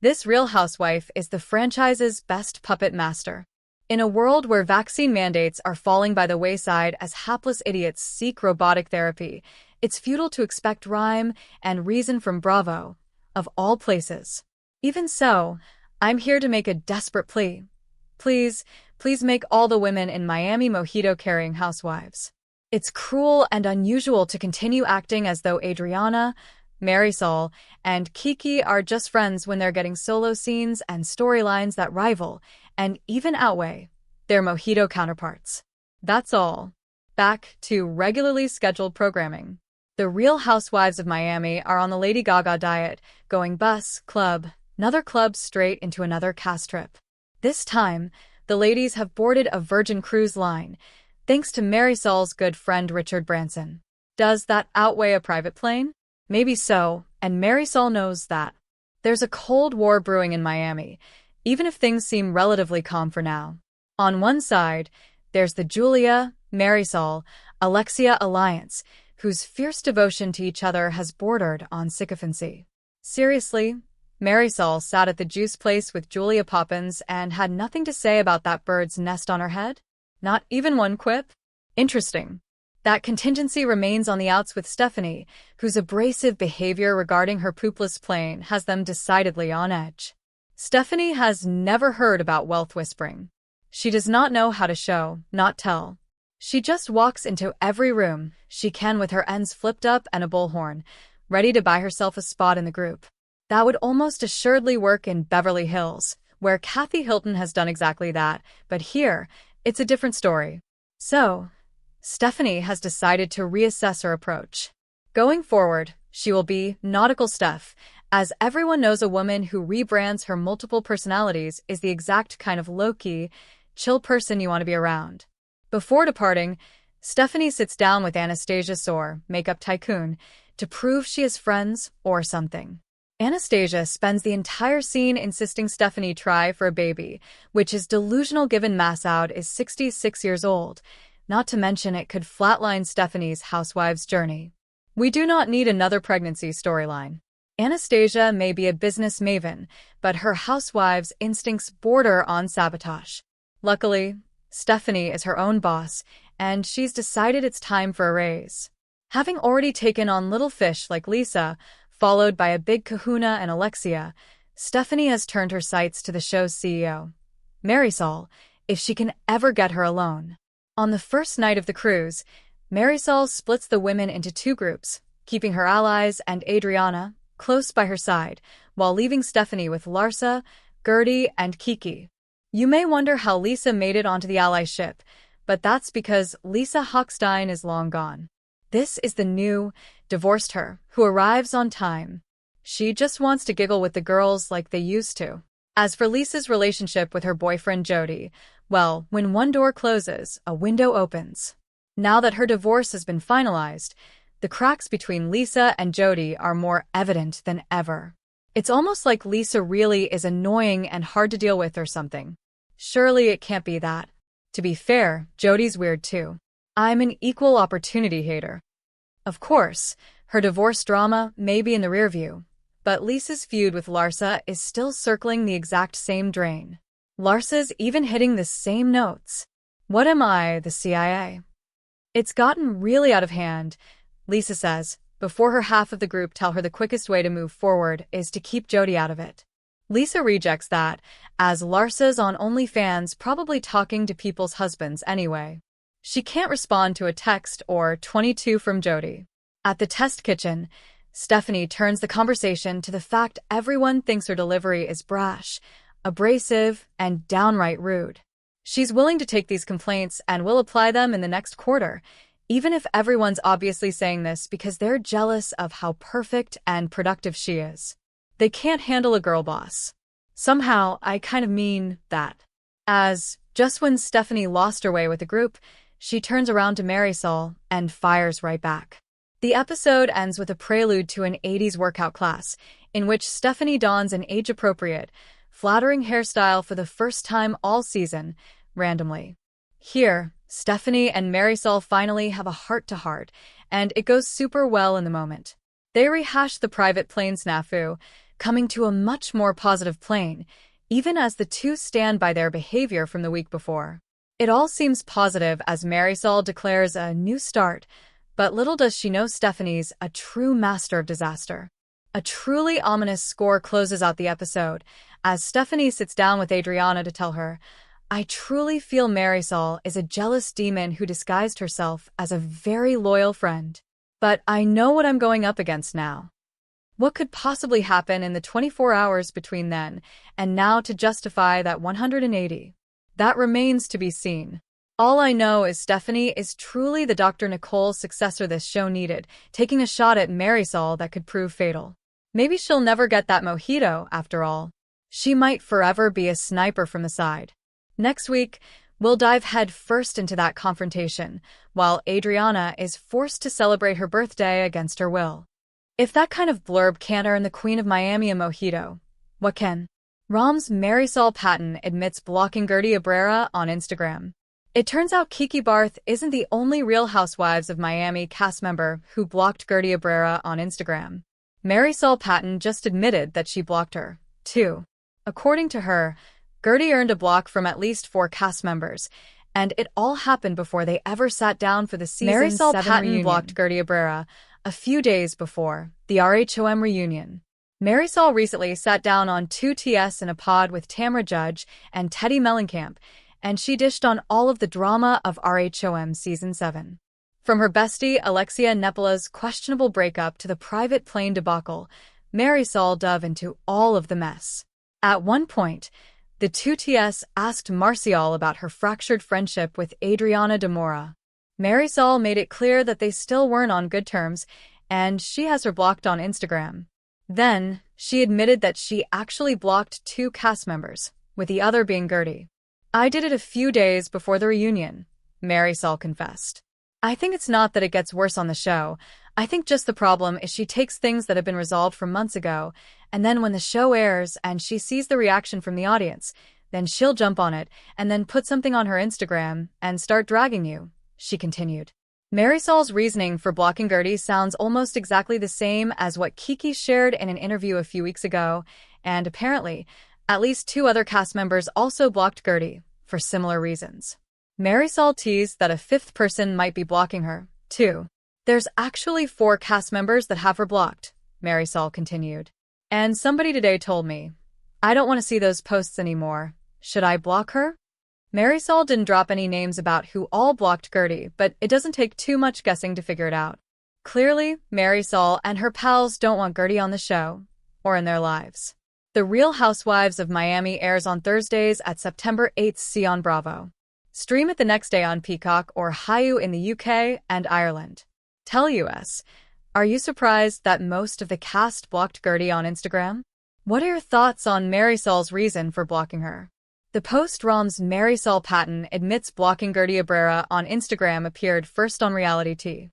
This Real Housewife is the franchise's best puppet master. In a world where vaccine mandates are falling by the wayside as hapless idiots seek robotic therapy, it's futile to expect rhyme and reason from Bravo, of all places. Even so, I'm here to make a desperate plea. Please, please make all the women in Miami mojito-carrying housewives. It's cruel and unusual to continue acting as though Adriana, Marisol, and Kiki are just friends when they're getting solo scenes and storylines that rival, and even outweigh, their mojito counterparts. That's all. Back to regularly scheduled programming. The Real Housewives of Miami are on the Lady Gaga diet, going bus, club, another club straight into another cast trip. This time, the ladies have boarded a Virgin Cruise line, thanks to Marisol's good friend Richard Branson. Does that outweigh a private plane? Maybe so, and Marisol knows that. There's a cold war brewing in Miami, even if things seem relatively calm for now. On one side, there's the Julia, Marisol, Alexia alliance, whose fierce devotion to each other has bordered on sycophancy. Seriously, Marisol sat at the juice place with Julia Poppins and had nothing to say about that bird's nest on her head? Not even one quip? Interesting. That contingency remains on the outs with Stephanie, whose abrasive behavior regarding her poopless plane has them decidedly on edge. Stephanie has never heard about wealth whispering. She does not know how to show, not tell. She just walks into every room she can with her ends flipped up and a bullhorn, ready to buy herself a spot in the group. That would almost assuredly work in Beverly Hills, where Kathy Hilton has done exactly that, but here, it's a different story. So, Stephanie has decided to reassess her approach. Going forward, she will be Nautical Steph, as everyone knows a woman who rebrands her multiple personalities is the exact kind of low-key, chill person you want to be around. Before departing, Stephanie sits down with Anastasia Soar, makeup tycoon, to prove she is friends or something. Anastasia spends the entire scene insisting Stephanie try for a baby, which is delusional given Massoud is 66 years old. Not to mention it could flatline Stephanie's housewife's journey. We do not need another pregnancy storyline. Anastasia may be a business maven, but her housewife's instincts border on sabotage. Luckily, Stephanie is her own boss, and she's decided it's time for a raise. Having already taken on little fish like Lisa, followed by a big kahuna and Alexia, Stephanie has turned her sights to the show's CEO, Marisol, if she can ever get her alone. On the first night of the cruise, Marisol splits the women into two groups, keeping her allies and Adriana close by her side, while leaving Stephanie with Larsa, Gertie, and Kiki. You may wonder how Lisa made it onto the ally ship, but that's because Lisa Hochstein is long gone. This is the new, divorced her, who arrives on time. She just wants to giggle with the girls like they used to. As for Lisa's relationship with her boyfriend Jody, well, when one door closes, a window opens. Now that her divorce has been finalized, the cracks between Lisa and Jody are more evident than ever. It's almost like Lisa really is annoying and hard to deal with or something. Surely it can't be that. To be fair, Jody's weird too. I'm an equal opportunity hater. Of course, her divorce drama may be in the rearview, but Lisa's feud with Larsa is still circling the exact same drain. Larsa's even hitting the same notes. What am I, the CIA? It's gotten really out of hand, Lisa says, before her half of the group tell her the quickest way to move forward is to keep Jody out of it. Lisa rejects that, as Larsa's on OnlyFans probably talking to people's husbands anyway. She can't respond to a text or 22 from Jody. At the test kitchen, Stephanie turns the conversation to the fact everyone thinks her delivery is brash, abrasive, and downright rude. She's willing to take these complaints and will apply them in the next quarter, even if everyone's obviously saying this because they're jealous of how perfect and productive she is. They can't handle a girl boss. Somehow, I kind of mean that. As, just when Stephanie lost her way with the group, she turns around to Marisol and fires right back. The episode ends with a prelude to an 80s workout class, in which Stephanie dons an age-appropriate, flattering hairstyle for the first time all season, randomly. Here, Stephanie and Marisol finally have a heart-to-heart, and it goes super well in the moment. They rehash the private plane snafu, coming to a much more positive plane, even as the two stand by their behavior from the week before. It all seems positive as Marisol declares a new start, but little does she know Stephanie's a true master of disaster. A truly ominous score closes out the episode, as Stephanie sits down with Adriana to tell her, "I truly feel Marisol is a jealous demon who disguised herself as a very loyal friend. But I know what I'm going up against now." What could possibly happen in the 24 hours between then and now to justify that 180? That remains to be seen. All I know is Stephanie is truly the Dr. Nicole successor this show needed, taking a shot at Marisol that could prove fatal. Maybe she'll never get that mojito, after all. She might forever be a sniper from the side. Next week, we'll dive head first into that confrontation, while Adriana is forced to celebrate her birthday against her will. If that kind of blurb can't earn the Queen of Miami a mojito, what can? Rom's Marisol Patton admits blocking Gertie Abrera on Instagram. It turns out Kiki Barth isn't the only Real Housewives of Miami cast member who blocked Gertie Abrera on Instagram. Marisol Patton just admitted that she blocked her, too. According to her, Gertie earned a block from at least 4 cast members, and it all happened before they ever sat down for the season 7 reunion. Marisol Patton blocked Gertie Abrera a few days before the RHOM reunion. Marisol recently sat down on 2TS in a pod with Tamra Judge and Teddy Mellencamp, and she dished on all of the drama of RHOM Season 7. From her bestie Alexia Nepola's questionable breakup to the private plane debacle, Marisol dove into all of the mess. At one point, the 2TS asked Marcial about her fractured friendship with Adriana de Mora. Marisol made it clear that they still weren't on good terms, and she has her blocked on Instagram. Then, she admitted that she actually blocked 2 cast members, with the other being Gertie. "I did it a few days before the reunion," Marisol confessed. "I think it's not that it gets worse on the show. I think just the problem is she takes things that have been resolved from months ago, and then when the show airs and she sees the reaction from the audience, then she'll jump on it and then put something on her Instagram and start dragging you," she continued. Marisol's reasoning for blocking Gertie sounds almost exactly the same as what Kiki shared in an interview a few weeks ago, and apparently, at least 2 other cast members also blocked Gertie for similar reasons. Marisol teased that a 5th person might be blocking her, too. "There's actually 4 cast members that have her blocked," Marisol continued. "And somebody today told me, I don't want to see those posts anymore. Should I block her?" Marisol didn't drop any names about who all blocked Gertie, but it doesn't take too much guessing to figure it out. Clearly, Marisol and her pals don't want Gertie on the show, or in their lives. The Real Housewives of Miami airs on Thursdays at September 8th. See on Bravo. Stream it the next day on Peacock or Hayu in the UK and Ireland. Tell US, are you surprised that most of the cast blocked Gertie on Instagram? What are your thoughts on Marisol's reason for blocking her? The post Rom's Marisol Patton admits blocking Gertie Abrera on Instagram appeared first on Reality Tea.